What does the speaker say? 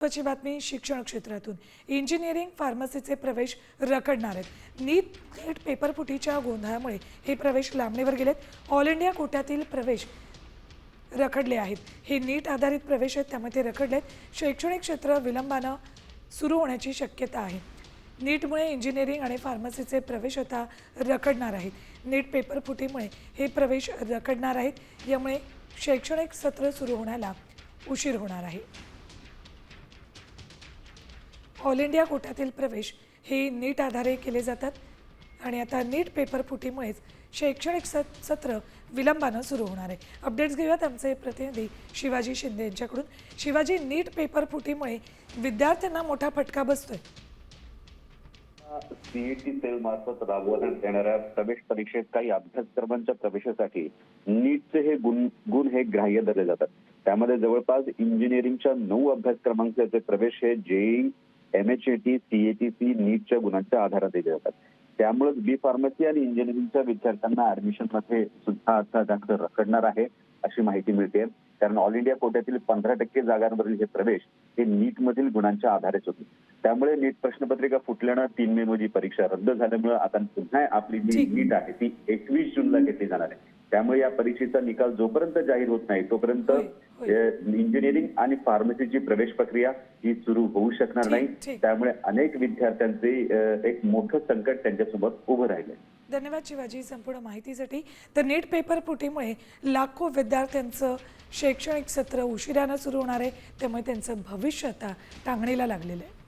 महत्त्वाची बातमी शिक्षण क्षेत्रातून इंजिनिअरिंग फार्मसीचे प्रवेश रखडणार आहेत। नीट पेपर फुटीच्या गोंधळामुळे हे प्रवेश लांबणीवर गेलेत। ऑल इंडिया कोट्यातील प्रवेश रखडले आहेत। हे नीट आधारित प्रवेश आहेत, त्यामुळे ते रखडलेत। शैक्षणिक क्षेत्र विलंबानं सुरू होण्याची शक्यता आहे। नीटमुळे इंजिनिअरिंग आणि फार्मसीचे प्रवेश आता रखडणार आहेत। नीट पेपर फुटीमुळे हे प्रवेश रखडणार आहेत। यामुळे शैक्षणिक सत्र सुरू होण्याला उशीर होणार आहे। ऑल इंडिया कोट्यातील प्रवेश हे नीट आधारे केले जातात आणि आता नीट पेपर फुटीमुळेच शैक्षणिक सत्र विलंबानं सुरू होणार आहे। अपडेट्स घेऊयात आमचे प्रतिनिधी शिवाजी शिंदे यांच्याकडून। शिवाजी, नीट पेपर फुटीमुळे विद्यार्थ्यांना मोठा फटका बसतोय। सीईटी सेल मार्फत राबवण्यात येणाऱ्या प्रवेश परीक्षेत काही अभ्यासक्रमांच्या प्रवेशासाठी नीटचे हे गुण हे ग्राह्य धरले जातात। त्यामध्ये जवळपास इंजिनिअरिंगच्या 9 अभ्यासक्रमांचे प्रवेश हे जेईई, एमएचएटी, सीएटीसी नीटच्या गुणांच्या आधारावर दिले जातात। त्यामुळे बी फार्मसी आणि इंजिनिअरिंगच्या विद्यार्थ्यांना ऍडमिशन मध्ये सुद्धा आता जास्त रखडणार आहे अशी माहिती मिळते। कारण ऑल इंडिया कोट्यातील 15% जागांवरील हे प्रवेश हे नीट मधील गुणांच्या आधारेच होते। त्यामुळे नीट प्रश्नपत्रिका फुटल्यानं 3 मे रोजी परीक्षा रद्द झाल्यामुळे आता पुन्हा आपली जी नीट आहे ती 21 जूनला घेतली जाणार आहे। त्यामुळे या परीक्षेचा निकाल जोपर्यंत जाहीर होत नाही तोपर्यंत इंजिनिअरिंग आणि फार्मसीची प्रवेश प्रक्रिया ही सुरू होऊ शकणार नाही। त्यामुळे अनेक विद्यार्थ्यांचे एक मोठं संकट त्यांच्यासोबत उभं राहिले। धन्यवाद शिवाजी संपूर्ण माहितीसाठी। तर नीट पेपर फुटीमुळे लाखो विद्यार्थ्यांचं शैक्षणिक सत्र उशिरानं सुरू होणार आहे, त्यामुळे त्यांचं भविष्य आता टांगणीला लागलेलं आहे।